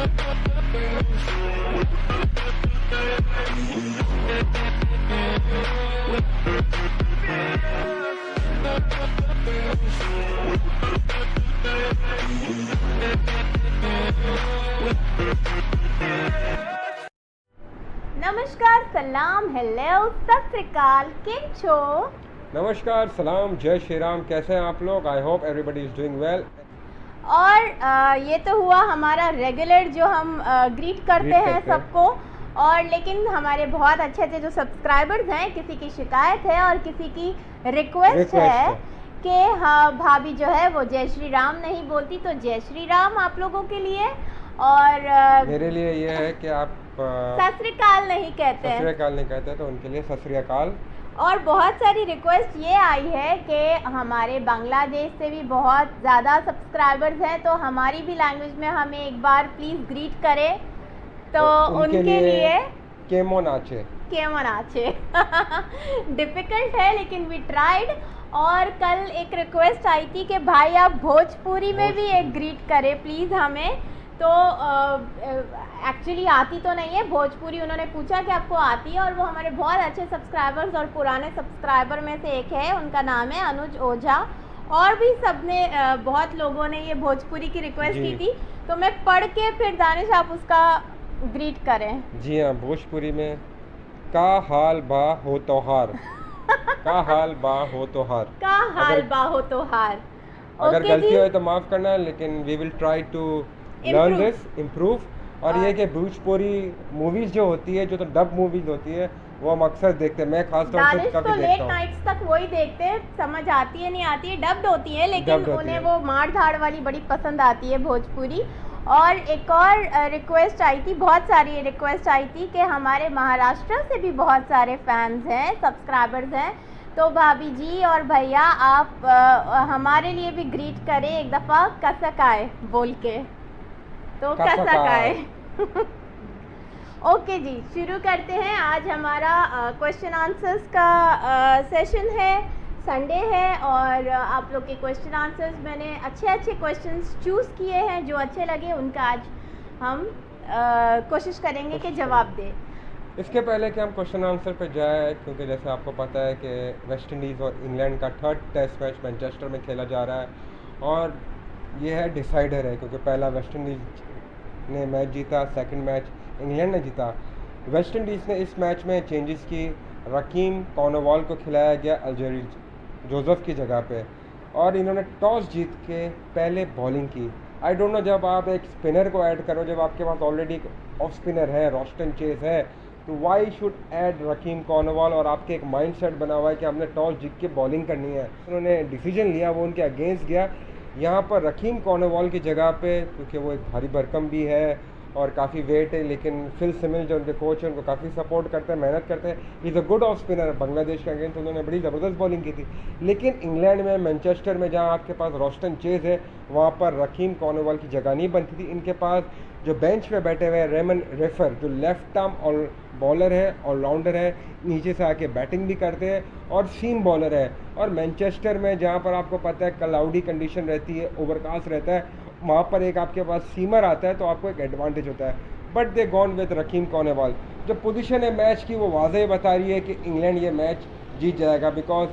नमस्कार, सलाम, हेलो, सत श्री अकाल, केम छो? नमस्कार, सलाम, जय श्री राम। कैसे हैं आप लोग? I hope everybody is doing well. और ये तो हुआ हमारा रेगुलर जो हम ग्रीट करते हैं सबको। और लेकिन हमारे बहुत अच्छे अच्छे जो सब्सक्राइबर्स हैं, किसी की शिकायत है और किसी की रिक्वेस्ट है कि हाँ भाभी जो है वो जय श्री राम नहीं बोलती, तो जय श्री राम आप लोगों के लिए। और मेरे लिए ये है कि आप सत श्री अकाल नहीं कहते हैं, सत श्री अकाल नहीं कहते, तो उनके लिए सत श्री अकाल। और बहुत सारी रिक्वेस्ट ये आई है कि हमारे बांग्लादेश से भी बहुत ज़्यादा सब्सक्राइबर्स हैं, तो हमारी भी लैंग्वेज में हमें एक बार प्लीज़ ग्रीट करें। तो उनके लिए केमन आचे डिफ़िकल्ट है, लेकिन वी ट्राइड। और कल एक रिक्वेस्ट आई थी कि भाई आप भोजपुरी में भी एक ग्रीट करें प्लीज़ हमें। तो एक्चुअली आती तो नहीं है भोजपुरी, उन्होंने पूछा कि आपको आती है, और वो हमारे बहुत अच्छे सब्सक्राइबर्स और पुराने सब्सक्राइबर में से एक है, उनका नाम है अनुज ओझा। और भी सबने बहुत लोगों ने ये भोजपुरी की रिक्वेस्ट की थी, तो मैं पढ़ के फिर दानिश आप उसका ग्रीट करें। जी हाँ, भोजपुरी में का हाल बा हो तोहार का हाल बा हो तोहार का हाल बा हो तोहार। अगर गलती हो तो माफ़ करना, लेकिन we will try to learn this, improve. और ये कि भोजपुरी मूवीज़ जो होती है, जो तो डब मूवीज़ होती है, वो हम अक्सर देखते हैं। मैं खास तौर से कभी तो लेट नाइट्स तक वही देखते हैं, समझ आती है नहीं आती है, डब्ड होती है, लेकिन उन्हें वो मार धाड़ वाली बड़ी पसंद आती है भोजपुरी। और एक और रिक्वेस्ट आई थी, बहुत सारी रिक्वेस्ट आई थी कि हमारे महाराष्ट्र से भी बहुत सारे फैंस हैं, सब्सक्राइबर्स हैं, तो भाभी जी और भैया आप हमारे लिए भी ग्रीट करें एक दफ़ा कसकाए बोल के। तो कसकाए ओके जी, शुरू करते हैं। आज हमारा क्वेश्चन आंसर्स का सेशन है, संडे है, और आप लोग के क्वेश्चन आंसर्स मैंने अच्छे अच्छे क्वेश्चंस चूज़ किए हैं, जो अच्छे लगे उनका आज हम कोशिश करेंगे कि जवाब दें। इसके पहले कि हम क्वेश्चन आंसर पे जाए, क्योंकि जैसे आपको पता है कि वेस्ट इंडीज़ और इंग्लैंड का थर्ड टेस्ट मैच मैनचेस्टर में खेला जा रहा है, और ये है डिसाइडर है, क्योंकि पहला वेस्ट इंडीज़ ने मैच जीता, सेकंड मैच इंग्लैंड ने जीता। वेस्ट इंडीज़ ने इस मैच में चेंजेस की, रकीम कॉर्नवाल को खिलाया गया अल्जेरी जोसेफ की जगह पे, और इन्होंने टॉस जीत के पहले बॉलिंग की। आई डोंट नो, जब आप एक स्पिनर को ऐड करो, जब आपके पास ऑलरेडी एक ऑफ स्पिनर है, रोस्टन चेज है, तो वाई शुड ऐड रकीम कॉर्नवाल। और आपके एक माइंड सेट बना हुआ है कि हमने टॉस जीत के बॉलिंग करनी है, उन्होंने डिसीजन लिया, वो उनके अगेंस्ट गया। यहाँ पर रकीम कॉर्नवाल की जगह पे, क्योंकि वो एक भारी भरकम भी है और काफ़ी वेट है, लेकिन फिल सिमिल जो उनके कोच हैं उनको काफ़ी सपोर्ट करते हैं, मेहनत करते हैं। Is a good off spinner. Bangladesh के अगेंस्ट उन्होंने बड़ी ज़बरदस्त बॉलिंग की थी, लेकिन इंग्लैंड में मैनचेस्टर में जहाँ आपके पास रोस्टन चेज है, वहाँ पर रकीम कॉर्नवाल की जगह नहीं बनती थी। इनके पास जो बेंच पे बैठे हुए हैं रेमन रेफर, जो लेफ्ट आर्म और बॉलर है, ऑलराउंडर है, नीचे से आके बैटिंग भी करते हैं, और सीम बॉलर है। और मैनचेस्टर में जहाँ पर आपको पता है क्लाउडी कंडीशन रहती है, ओवरकास्ट रहता है, वहाँ पर एक आपके पास सीमर आता है, तो आपको एक एडवांटेज होता है। But they gone with Rahkeem Cornwall. जो पोजीशन है मैच की, वो वाज़ेह बता रही है कि इंग्लैंड ये मैच जीत जाएगा, बिकॉज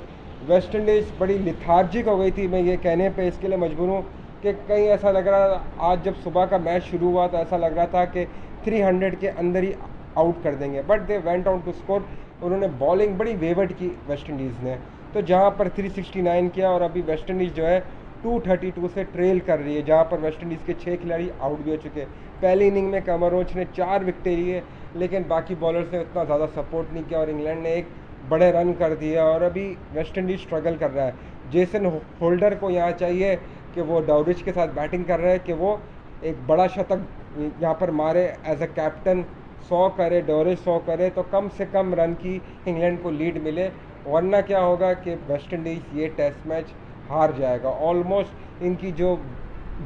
वेस्ट इंडीज़ बड़ी लिथार्जिक हो गई थी। मैं ये कहने पे इसके लिए मजबूर हूँ कि कहीं ऐसा लग रहा, आज जब सुबह का मैच शुरू हुआ तो ऐसा लग रहा था कि 300 के अंदर ही आउट कर देंगे, but they went on to score. उन्होंने बॉलिंग बड़ी वेवर्ड की वेस्ट इंडीज़ ने, तो जहाँ पर 369 किया, और अभी वेस्ट इंडीज़ जो है 232 से ट्रेल कर रही है, जहाँ पर वेस्ट इंडीज़ के 6 खिलाड़ी आउट भी हो चुके हैं। पहली इनिंग में कमरोच ने 4 विकेटें लिए, लेकिन बाकी बॉलर्स ने उतना ज़्यादा सपोर्ट नहीं किया, और इंग्लैंड ने एक बड़े रन कर दिया, और अभी वेस्ट इंडीज़ स्ट्रगल कर रहा है। जेसन होल्डर को यहाँ चाहिए कि वो डाउरिच के साथ बैटिंग कर रहे हैं, कि वो एक बड़ा शतक यहाँ पर मारे एज अ कैप्टन, 100 करे, डोरिस 100 करे, तो कम से कम रन की इंग्लैंड को लीड मिले, वरना क्या होगा कि वेस्ट इंडीज़ ये टेस्ट मैच हार जाएगा। ऑलमोस्ट इनकी जो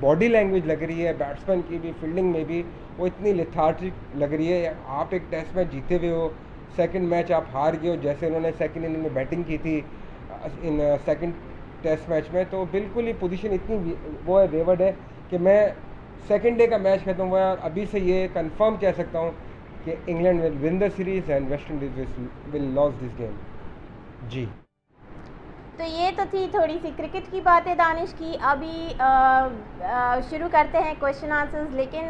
बॉडी लैंग्वेज लग रही है, बैट्समैन की भी, फील्डिंग में भी, वो इतनी लिथार्जिक लग रही है। आप एक टेस्ट मैच जीते हुए हो, सेकंड मैच आप हार गए हो, जैसे उन्होंने सेकंड इनिंग में बैटिंग की थी इन सेकंड टेस्ट मैच में, तो बिल्कुल ही पोजीशन इतनी वो है, वेवर्ड है, कि मैं सेकंड डे का मैच खत्म हुआ है और अभी से ये कंफर्म कह सकता हूँ कि England will win the series and West Indies will loss this game. जी। तो ये तो थी थोड़ी सी क्रिकेट की बातें दानिश की। अभी शुरू करते हैं क्वेश्चन आंसर्स, लेकिन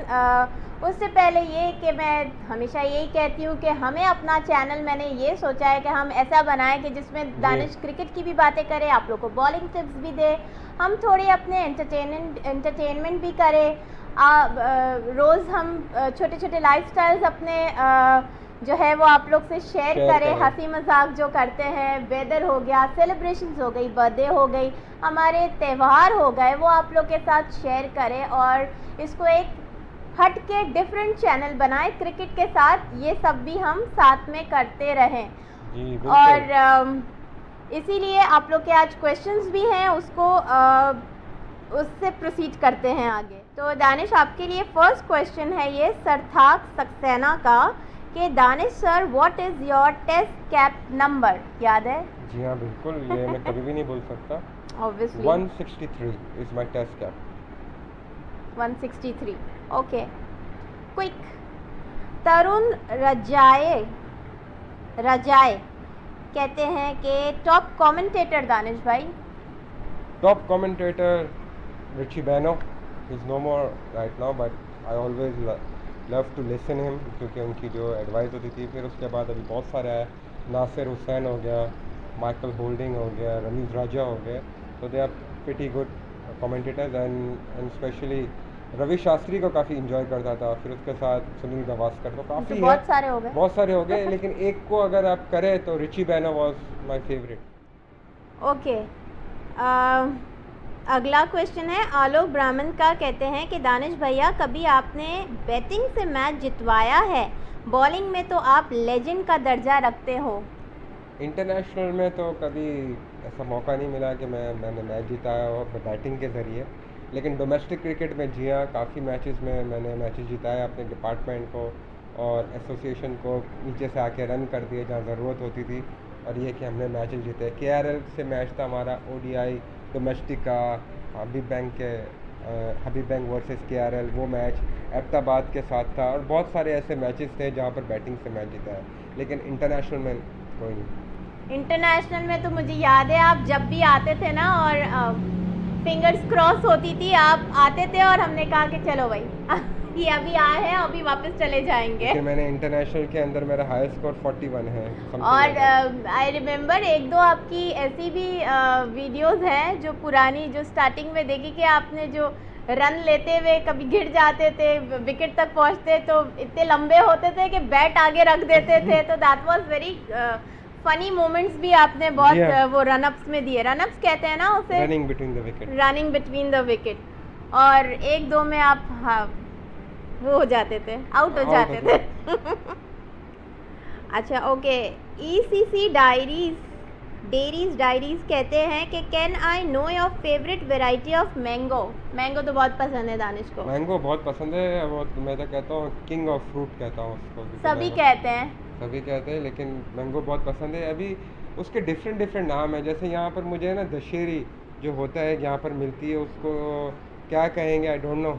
उससे पहले ये कि मैं हमेशा यही कहती हूँ कि हमें अपना चैनल, मैंने ये सोचा है कि हम ऐसा बनाएं कि जिसमें दानिश क्रिकेट की भी बातें करे, आप लोग को बॉलिंग टिप्स भी दे, हम थोड़े अपने एंटरटेनमेंट भी करें। रोज़ हम छोटे छोटे लाइफस्टाइल्स अपने जो है वो आप लोग से शेयर करें, हंसी मजाक जो करते हैं, वेदर हो गया, सेलिब्रेशंस हो गई, बर्थडे हो गई, हमारे त्यौहार हो गए, वो आप लोग के साथ शेयर करें और इसको एक हट के डिफरेंट चैनल बनाए क्रिकेट के साथ, ये सब भी हम साथ में करते रहें। और इसीलिए आप लोग के आज क्वेश्चंस भी हैं, उससे प्रोसीड करते हैं आगे। तो दानिश, आपके लिए फर्स्ट क्वेश्चन है ये सरथाक सक्सेना का कि Danish sir, what is your test cap number? याद है? जी हाँ बिल्कुल, ये मैं कभी भी नहीं भूल सकता। Obviously 163 is my test cap. 163, okay. Quick. Tarun रजाए कहते हैं कि टॉप कमेंटेटर दानिश भाई। Top commentator Richie Benaud is no more right now, but I always love to listen him, क्योंकि उनकी जो एडवाइस होती थी। फिर उसके बाद अभी बहुत सारे आए, नासिर हुसैन हो गया, माइकल होल्डिंग हो गया, रमीज राजा हो गया, तो they are pretty good commentators. And especially Ravi Shastri को काफ़ी इंजॉय करता था, फिर उसके साथ सुनील गावस्कर, तो काफ़ी बहुत सारे हो गए लेकिन एक को अगर आप करें तो रिची बेनो वाज माय फेवरेट। ओके। अगला क्वेश्चन है आलोक ब्राह्मण का, कहते हैं कि दानिश भैया, कभी आपने बैटिंग से मैच जितवाया है? बॉलिंग में तो आप लेजेंड का दर्जा रखते हो। इंटरनेशनल में तो कभी ऐसा मौका नहीं मिला कि मैंने मैच जिताया हो बैटिंग के ज़रिए, लेकिन डोमेस्टिक क्रिकेट में जी हाँ, काफ़ी मैचेस में मैंने मैचेस जिताया अपने डिपार्टमेंट को और एसोसिएशन को, नीचे से आके रन कर दिए जहाँ ज़रूरत होती थी, और ये कि हमने मैचेस जीते। KRL से मैच था हमारा ODI डोमेस्टिक का, हबीब बैंक वर्सेस KRL, वो मैच एबटाबाद के साथ था, और बहुत सारे ऐसे मैचेस थे जहाँ पर बैटिंग से मैच जीता है, लेकिन इंटरनेशनल में कोई नहीं। इंटरनेशनल में तो मुझे याद है आप जब भी आते थे ना और फिंगर्स क्रॉस होती थी, आप आते थे और हमने कहा कि चलो भाई ये अभी आए हैं, अभी वापस चले जाएंगे। मैंने इंटरनेशनल के अंदर मेरा हाईएस्ट स्कोर 41 है। और आई रिमेम्बर एक दो आपकी ऐसी भी वीडियोस हैं जो पुरानी, जो स्टार्टिंग में देखी कि आपने जो रन लेते हुए कभी गिर जाते थे, विकेट तक पहुंचते तो इतने लंबे होते थे कि बैट आगे रख देते थे, तो that was very funny moments भी आपने बहुत वो रनअप्स में दिए। रनअप्स कहते हैं ना उसे, रनिंग बिटवीन द विकेट। और एक दो में आप वो हो जाते थे, आउट हो जाते थे। अच्छा, ओके। ECC डायरीज कहते हैं कि can I know your favourite variety of mango? Mango तो बहुत पसंद है दानिश को। मैंगो बहुत पसंद है, वो मैं तो कहता हूँ किंग ऑफ फ्रूट कहता हूँ उसको। सभी कहते हैं, लेकिन मैंगो बहुत पसंद है। अभी उसके डिफरेंट नाम है, जैसे यहाँ पर मुझे ना दशहरी जो होता है यहाँ पर मिलती है, उसको क्या कहेंगे आई डोंट नो।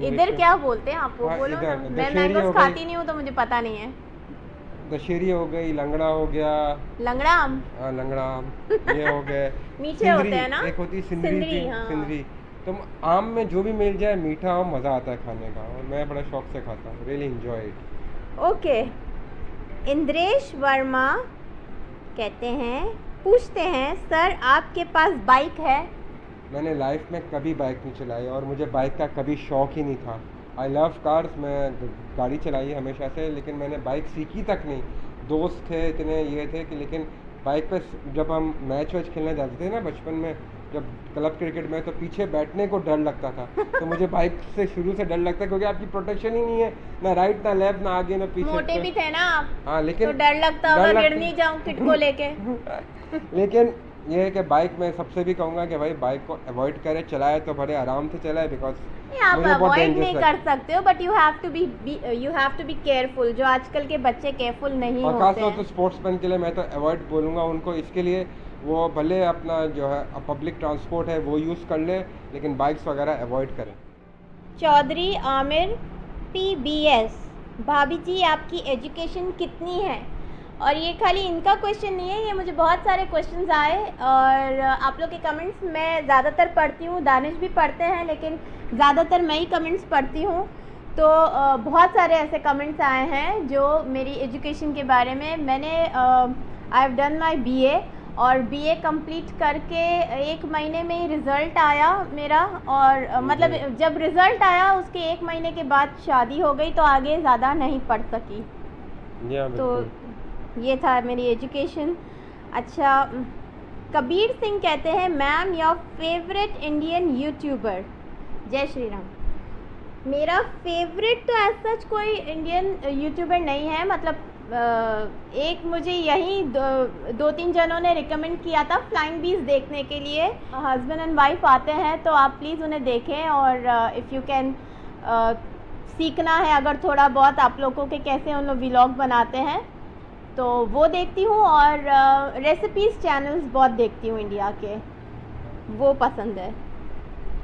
इधर क्या बोलते हैं आप वो बोलो ना, मैं मैंगोस खाती नहीं हूँ तो मुझे पता नहीं है। दशहरी हो गई, लंगड़ा हो गया, लंगड़ा आम, हाँ लंगड़ा आम ये हो गए। मीठे होते हैं ना, एक होती है सिंदरी, हाँ। सिंदरी। तो आम में जो भी मिल जाए मीठा हो, मज़ा आता है खाने का, और मैं बड़ा शौक से खाता हूँ, really enjoy it. Okay. Indresh Verma कहते हैं, पूछते हैं सर आपके पास बाइक है? मैंने लाइफ में कभी बाइक नहीं चलाई और मुझे बाइक का कभी शौक ही नहीं था। आई लव कार्स, मैं गाड़ी चलाई हमेशा से, लेकिन मैंने बाइक सीखी तक नहीं। दोस्त थे इतने ये थे कि, लेकिन बाइक पे जब हम मैच वैच खेलने जाते थे ना बचपन में, जब क्लब क्रिकेट में, तो पीछे बैठने को डर लगता था। तो मुझे बाइक से शुरू से डर लगता है, क्योंकि आपकी प्रोटेक्शन ही नहीं है, ना राइट ना लेफ्ट, ना आगे ना पीछे। मोटे भी थे ना आप? हाँ, लेकिन तो डर लगता होगा, गिर नहीं जाऊं किट को लेके। लेकिन ये है कि बाइक में सबसे भी कहूँगा कि भाई बाइक को अवॉइड करें, चलाए तो बड़े आराम से चलाए, बिकॉज आप अवॉइड नहीं कर सकते हो, but you have to be careful. जो आजकल के बच्चे केयरफुल नहीं होते हैं। खासतौर से स्पोर्ट्समैन के लिए मैं तो अवॉइड बोलूँगा उनको, इसके लिए वो भले अपना जो है पब्लिक ट्रांसपोर्ट है वो यूज़ कर ले, लेकिन बाइक्स वगैरह अवॉइड करें। चौधरी आमिर PBS, भाभी जी आपकी एजुकेशन कितनी है? और ये खाली इनका क्वेश्चन नहीं है, ये मुझे बहुत सारे क्वेश्चंस आए और आप लोग के कमेंट्स मैं ज़्यादातर पढ़ती हूँ, दानिश भी पढ़ते हैं लेकिन ज़्यादातर मैं ही कमेंट्स पढ़ती हूँ। तो बहुत सारे ऐसे कमेंट्स आए हैं जो मेरी एजुकेशन के बारे में। मैंने I have done my BA और BA कंप्लीट करके 1 महीने में ही रिज़ल्ट आया मेरा, और मतलब जब रिज़ल्ट आया उसके 1 महीने के बाद शादी हो गई, तो आगे ज़्यादा नहीं पढ़ सकी। तो ये था मेरी एजुकेशन। अच्छा, कबीर सिंह कहते हैं ma'am your favourite Indian YouTuber. जय श्री राम। मेरा फेवरेट तो ऐसा सच कोई इंडियन यूट्यूबर नहीं है, मतलब एक मुझे यही 2-3 जनों ने रिकमेंड किया था फ्लाइंग बीज देखने के लिए। हस्बैंड एंड वाइफ आते हैं तो आप प्लीज़ उन्हें देखें, और इफ़ यू कैन सीखना है अगर थोड़ा बहुत आप लोगों के कैसे उन लोग व्लॉग बनाते हैं तो वो देखती हूँ, और रेसिपीज़ चैनल्स बहुत देखती हूँ इंडिया के, वो पसंद है।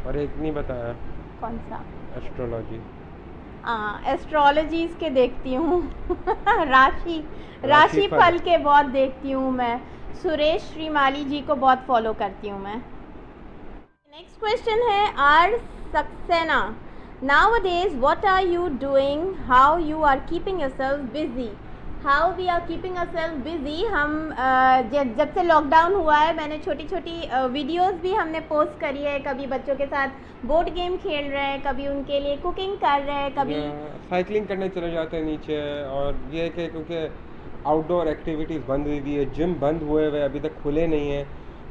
और एक नहीं बताया, कौन सा? एस्ट्रोलॉजी। एस्ट्रोलॉजीज़ के देखती हूँ राशि फल के बहुत देखती हूँ मैं। सुरेश श्रीमाली जी को बहुत फॉलो करती हूँ मैं। नेक्स्ट क्वेश्चन है R Saxena, nowadays what are you doing, how you are keeping yourself busy? How we are keeping ourselves busy. हम जब से लॉकडाउन हुआ है मैंने छोटी छोटी वीडियोस भी हमने पोस्ट करी है, कभी बच्चों के साथ बोर्ड गेम खेल रहे हैं, कभी उनके लिए कुकिंग कर रहे हैं, कभी साइकिलिंग करने चले जाते हैं नीचे। और ये है कि क्योंकि आउटडोर एक्टिविटीज़ बंद हुई है, जिम बंद हुए हुए अभी तक खुले नहीं हैं,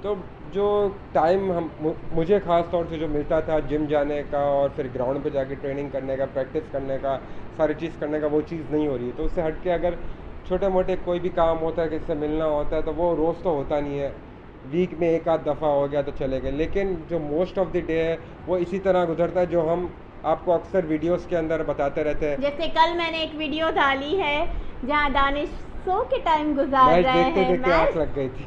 तो जो टाइम मुझे ख़ास तौर से जो मिलता था जिम जाने का और फिर ग्राउंड पे जाके ट्रेनिंग करने का, प्रैक्टिस करने का, सारी चीज़ करने का, वो चीज़ नहीं हो रही है। तो उससे हट के अगर छोटे मोटे कोई भी काम होता है, किसी से मिलना होता है, तो वो रोज़ तो होता नहीं है, वीक में एक आध दफ़ा हो गया तो चले गए। लेकिन जो मोस्ट ऑफ द डे है वो इसी तरह गुजरता है जो हम आपको अक्सर वीडियोस के अंदर बताते रहते हैं। जैसे कल मैंने एक वीडियो डाली है जहाँ दानिश सो के टाइम गुजार रहे हैं, देखते आँख लग गई थी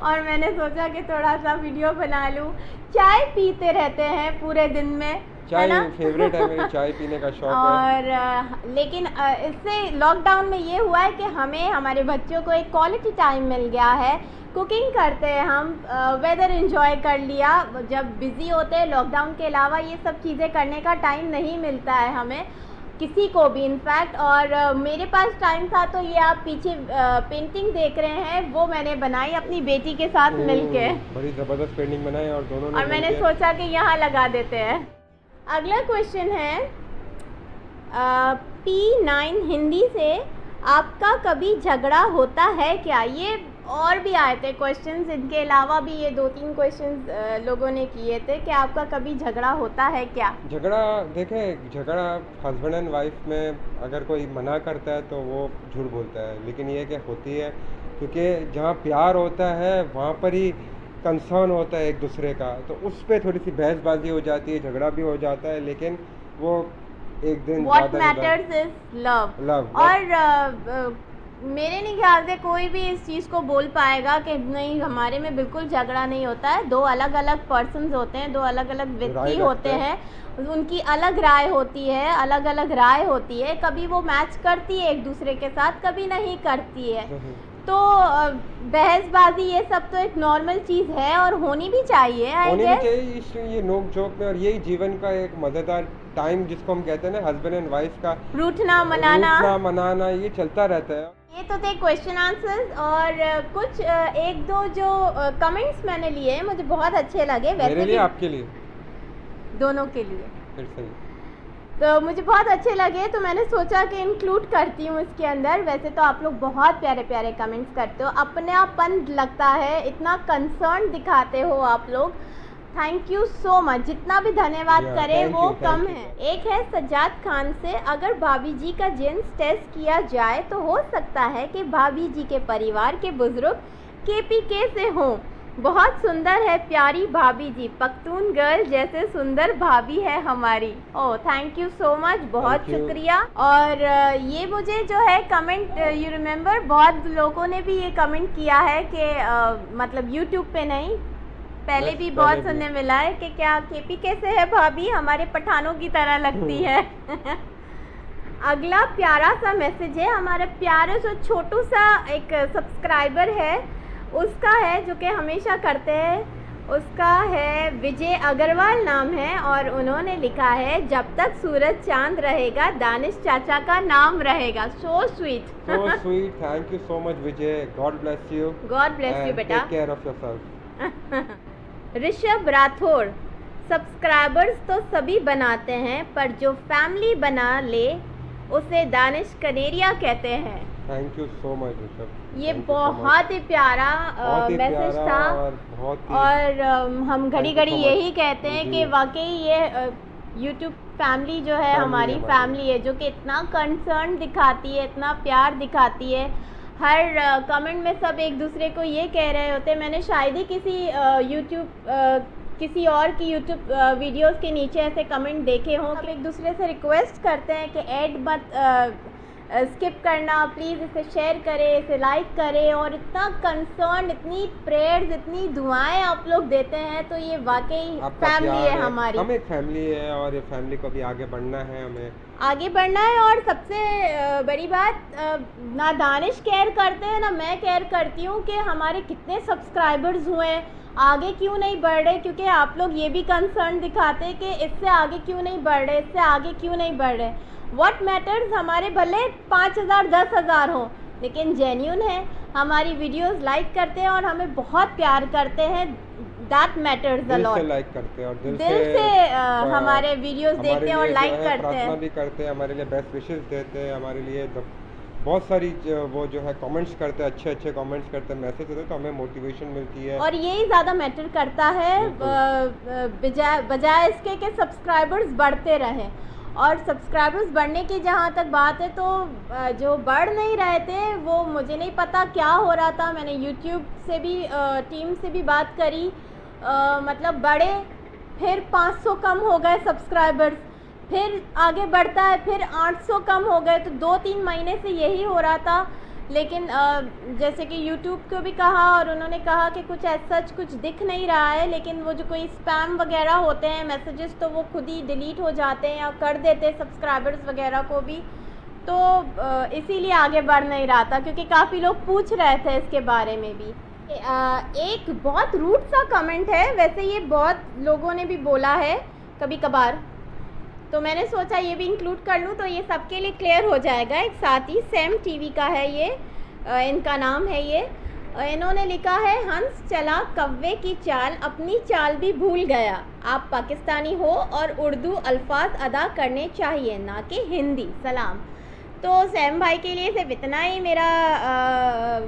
और मैंने सोचा कि थोड़ा सा वीडियो बना लूँ। चाय पीते रहते हैं पूरे दिन में, चाय फेवरेट है मेरी, चाय पीने का शौक है। और लेकिन इससे लॉकडाउन में ये हुआ है कि हमें हमारे बच्चों को एक क्वालिटी टाइम मिल गया है। कुकिंग करते हैं हम, वेदर एंजॉय कर लिया। जब बिज़ी होते हैं लॉकडाउन के अलावा ये सब चीज़ें करने का टाइम नहीं मिलता है हमें, किसी को भी इनफैक्ट। और मेरे पास टाइम था तो ये आप पीछे पेंटिंग देख रहे हैं वो मैंने बनाई अपनी बेटी के साथ मिलके, बड़ी ज़बरदस्त पेंटिंग बनाई और दोनों ने, और मैंने सोचा कि यहाँ लगा देते हैं। अगला क्वेश्चन है P9 हिंदी से, आपका कभी झगड़ा होता है क्या? ये और भी आए थे क्वेश्चंस, इनके अलावा भी ये 2-3 क्वेश्चंस लोगों ने किए थे कि आपका कभी झगड़ा होता है क्या? झगड़ा, देखें, झगड़ा हस्बैंड एंड वाइफ में अगर कोई मना करता है तो वो झूठ बोलता है, लेकिन ये कि होती है, क्योंकि जहाँ प्यार होता है वहाँ पर ही कंसर्न होता है एक दूसरे का, तो उस पर थोड़ी सी बहसबाजी हो जाती है, झगड़ा भी हो जाता है, लेकिन वो एक दिन What matters is love। और मेरे नहीं ख्याल से कोई भी इस चीज़ को बोल पाएगा कि नहीं हमारे में बिल्कुल झगड़ा नहीं होता है। 2 अलग अलग पर्सन्स होते हैं, 2 अलग अलग व्यक्ति होते हैं, उनकी अलग राय होती है, अलग अलग राय होती है, कभी वो मैच करती है एक दूसरे के साथ, कभी नहीं करती है। तो बहसबाजी ये सब तो एक नॉर्मल चीज़ है और होनी भी चाहिए, होनी भी चाहिए ये नोक झोंक में। और यही जीवन का एक मज़ेदार टाइम जिसको हम कहते हैं ना, हस्बैंड एंड वाइफ का रूठना मनाना ये चलता रहता है। ये तो थे क्वेश्चन आंसर्स, और कुछ 1-2 जो कमेंट्स मैंने लिए मुझे बहुत अच्छे लगे। वैसे मेरे लिए, आपके लिए, दोनों के लिए फिर सही, तो मुझे बहुत अच्छे लगे तो मैंने सोचा कि इंक्लूड करती हूँ इसके अंदर। वैसे तो आप लोग बहुत प्यारे प्यारे कमेंट्स करते हो, अपनापन लगता है, इतना कंसर्न दिखाते हो आप लोग। थैंक यू सो मच, जितना भी धन्यवाद करें वो कम है। एक है सज्जाद खान से, अगर भाभी जी का जीन्स टेस्ट किया जाए तो हो सकता है कि भाभी जी के परिवार के बुजुर्ग KPK से हों। बहुत सुंदर है प्यारी भाभी जी, पख्तून गर्ल जैसे सुंदर भाभी है हमारी। Oh thank you so much, बहुत शुक्रिया। और ये मुझे जो है कमेंट, यू रिमेम्बर बहुत लोगों ने भी ये कमेंट किया है कि मतलब यूट्यूब पे नहीं, पहले भी बहुत सुनने मिला है कि क्या केपी कैसे है भाभी, हमारे पठानों की तरह लगती है। अगला प्यारा सा मैसेज है, हमारा प्यारे से छोटू सा एक सब्सक्राइबर है उसका है, जो कि हमेशा करते हैं। उसका है विजय अग्रवाल नाम है, और उन्होंने लिखा है जब तक सूरज चांद रहेगा दानिश चाचा का नाम रहेगा। So sweet, so sweet. Thank you so much Vijay, God bless you. God bless you बेटा, take care of yourself. Rishabh Rathore, subscribers तो सभी बनाते हैं पर जो फैमिली बना ले उसे दानिश कनेरिया कहते हैं। Thank you so much Rishabh. ये बहुत ही प्यारा मैसेज था, और हम घड़ी घड़ी यही कहते हैं कि वाकई ये यूट्यूब फैमिली जो है हमारी फैमिली है, जो कि इतना कंसर्न दिखाती है, इतना प्यार दिखाती है। हर कमेंट में सब एक दूसरे को ये कह रहे होते हैं, मैंने शायद ही किसी और की यूट्यूब वीडियोस के नीचे ऐसे कमेंट देखे हों कि एक दूसरे से रिक्वेस्ट करते हैं कि ऐड मत स्किप करना, प्लीज़ इसे शेयर करें, इसे लाइक करें, और इतना कंसर्न, इतनी प्रेयर्स, इतनी दुआएं आप लोग देते हैं। तो ये वाकई फैमिली है हमारी, हम एक फैमिली है, और ये फैमिली को भी आगे बढ़ना है, हमें आगे बढ़ना है। और सबसे बड़ी बात, ना दानिश केयर करते हैं ना मैं केयर करती हूँ कि हमारे कितने सब्सक्राइबर्स हुए हैं, आगे क्यों नहीं बढ़ रहे, क्योंकि आप लोग ये भी कंसर्न दिखाते हैं कि इससे आगे क्यों नहीं बढ़ रहे, इससे आगे क्यों नहीं बढ़ रहे। व्हाट मैटर्स, हमारे भले 5000 10,000 हो, लेकिन जेन्यून है, हमारी वीडियोस लाइक करते हैं और हमें बहुत प्यार करते हैं। That matters a lot. दिल से लाइक करते हैं और दिल से हमारे वीडियोस देखते हैं और लाइक करते हैं, प्रार्थना भी करते हैं, हमारे लिए बेस्ट विशेस देते हैं, हमारे लिए बहुत सारी वो जो है कमेंट्स करते हैं, अच्छे अच्छे कमेंट्स करते हैं, मैसेज देते हैं, तो हमें मोटिवेशन मिलती है। और यही ज़्यादा मैटर करता है बजाय इसके कि सब्सक्राइबर्स बढ़ते रहें। और सब्सक्राइबर्स बढ़ने की जहाँ तक बात है, तो जो बढ़ नहीं रहे थे वो मुझे नहीं पता क्या हो रहा था। मैंने यूट्यूब से भी टीम से भी बात करी, मतलब बढ़े, फिर 500 कम हो गए सब्सक्राइबर्स, फिर आगे बढ़ता है, फिर 800 कम हो गए। तो 2-3 महीने से यही हो रहा था। लेकिन जैसे कि यूट्यूब को भी कहा, और उन्होंने कहा कि कुछ सच कुछ दिख नहीं रहा है, लेकिन वो जो कोई स्पैम वगैरह होते हैं मैसेजेस, तो वो खुद ही डिलीट हो जाते हैं या कर देते हैं सब्सक्राइबर्स वगैरह को भी। तो इसीलिए आगे बढ़ नहीं रहा था, क्योंकि काफ़ी लोग पूछ रहे थे इसके बारे में भी। एक बहुत रूट सा कमेंट है, वैसे ये बहुत लोगों ने भी बोला है कभी कभार, तो मैंने सोचा ये भी इंक्लूड कर लूँ तो ये सबके लिए क्लियर हो जाएगा एक साथ ही। सैम टीवी का है ये, इनका नाम है ये। इन्होंने लिखा है, हंस चला कव्वे की चाल, अपनी चाल भी भूल गया। आप पाकिस्तानी हो और उर्दू अल्फाज अदा करने चाहिए, ना कि हिंदी। सलाम। तो सैम भाई के लिए सिर्फ इतना ही मेरा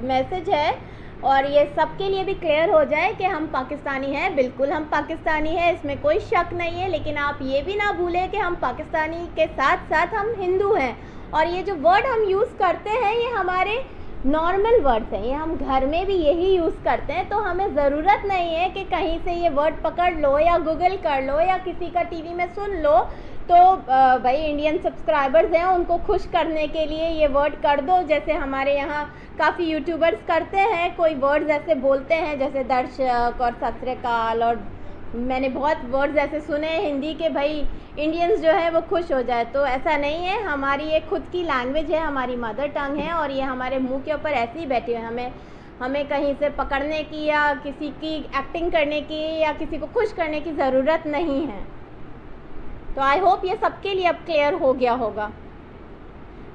मैसेज है, और ये सबके लिए भी क्लियर हो जाए कि हम पाकिस्तानी हैं। बिल्कुल हम पाकिस्तानी हैं, इसमें कोई शक नहीं है, लेकिन आप ये भी ना भूलें कि हम पाकिस्तानी के साथ साथ हम हिंदू हैं। और ये जो वर्ड हम यूज़ करते हैं ये हमारे नॉर्मल वर्ड्स हैं, ये हम घर में भी यही यूज़ करते हैं। तो हमें ज़रूरत नहीं है कि कहीं से ये वर्ड पकड़ लो या गूगल कर लो या किसी का टीवी में सुन लो तो भाई इंडियन सब्सक्राइबर्स हैं उनको खुश करने के लिए ये वर्ड कर दो। जैसे हमारे यहाँ काफ़ी यूट्यूबर्स करते हैं, कोई वर्ड्स ऐसे बोलते हैं जैसे दर्शक और सत श्री अकाल, और मैंने बहुत वर्ड्स ऐसे सुने हैं हिंदी के, भाई इंडियंस जो है वो खुश हो जाए। तो ऐसा नहीं है, हमारी ये खुद की लैंग्वेज है, हमारी मदर टंग है, और ये हमारे मुंह के ऊपर ऐसे ही बैठे हुए हमें कहीं से पकड़ने की या किसी की एक्टिंग करने की या किसी को खुश करने की ज़रूरत नहीं है। तो आई होप ये सबके लिए अब क्लियर हो गया होगा।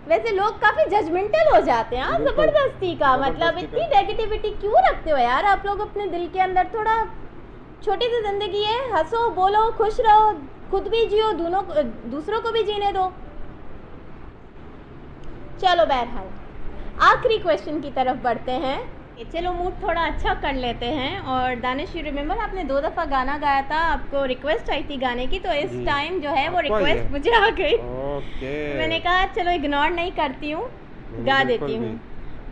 वैसे लोग काफ़ी जजमेंटल हो जाते हैं ज़बरदस्ती का, मतलब इतनी नेगेटिविटी क्यों रखते हो यार आप लोग अपने दिल के अंदर। थोड़ा छोटी सी ज़िंदगी है, हंसो, बोलो, खुश रहो, खुद भी जियो, दूसरों को भी जीने दो। चलो बहरहाल आखिरी क्वेश्चन की तरफ बढ़ते हैं। चलो मूड थोड़ा अच्छा कर लेते हैं। और दानिश, यू रिमेम्बर आपने 2 दफ़ा गाना गाया था, आपको रिक्वेस्ट आई थी गाने की, तो इस टाइम जो है वो रिक्वेस्ट मुझे आ गई। मैंने कहा चलो इग्नोर नहीं करती हूँ, गा देती हूँ।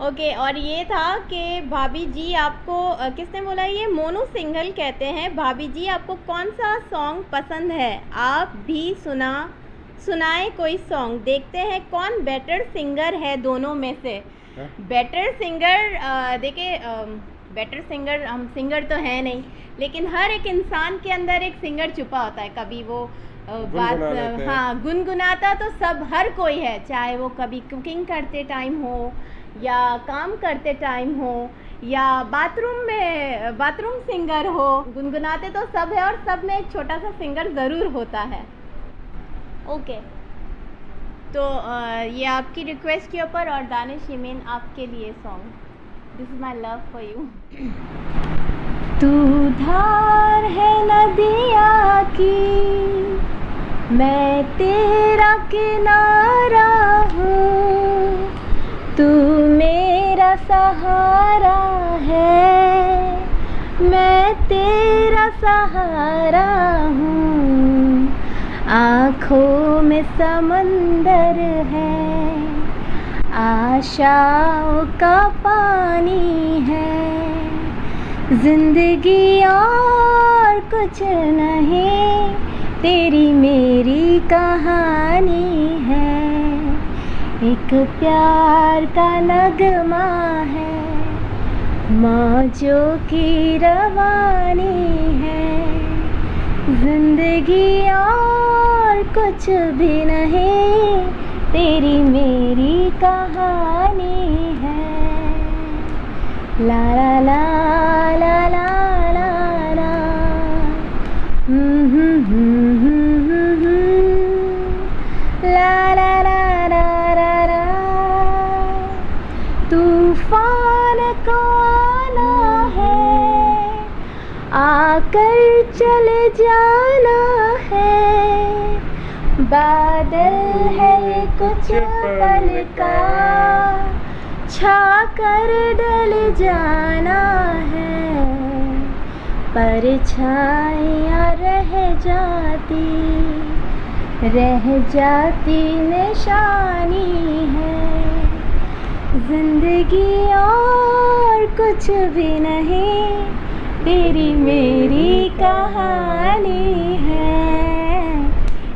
ओके, और ये था कि भाभी जी आपको किसने बोला, ये मोनू सिंघल कहते हैं, भाभी जी आपको कौन सा सॉन्ग पसंद है, आप भी सुनाए कोई सॉन्ग, देखते हैं कौन बेटर सिंगर है दोनों में से। बेटर सिंगर देखिए बेटर सिंगर, हम सिंगर तो है नहीं, लेकिन हर एक इंसान के अंदर एक सिंगर छुपा होता है। कभी वो बात, हाँ, गुनगुनाता तो सब हर कोई है, चाहे वो कभी कुकिंग करते टाइम हो या काम करते टाइम हो या बाथरूम सिंगर हो, गुनगुनाते तो सब है और सब में एक छोटा सा सिंगर ज़रूर होता है। ओके, तो ये आपकी रिक्वेस्ट के ऊपर, और दानिश यमीन आपके लिए song, this is my love for you. तू धार है नदिया की, मैं तेरा किनारा हूँ, तू मेरा सहारा है, मैं तेरा सहारा हूँ। आँखों में समंदर है, आशाओं का पानी है, जिंदगी और कुछ नहीं, तेरी मेरी कहानी है। एक प्यार का नगमा है, मौजों की रवानी है, जिंदगी और कुछ भी नहीं, तेरी मेरी कहानी है। ला ला ला ला ला ला ला, ला ला ला ला ला ला। तूफान को आना है, आकर चले जाना है, बादल है कुछ पल का, छाकर डल जाना है, परछाइयाँ रह जाती निशानी है, जिंदगी और कुछ भी नहीं, तेरी मेरी कहानी है।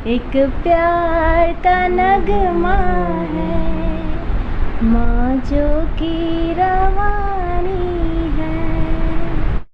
एक प्यार का नगमा है, मौजों की रवानी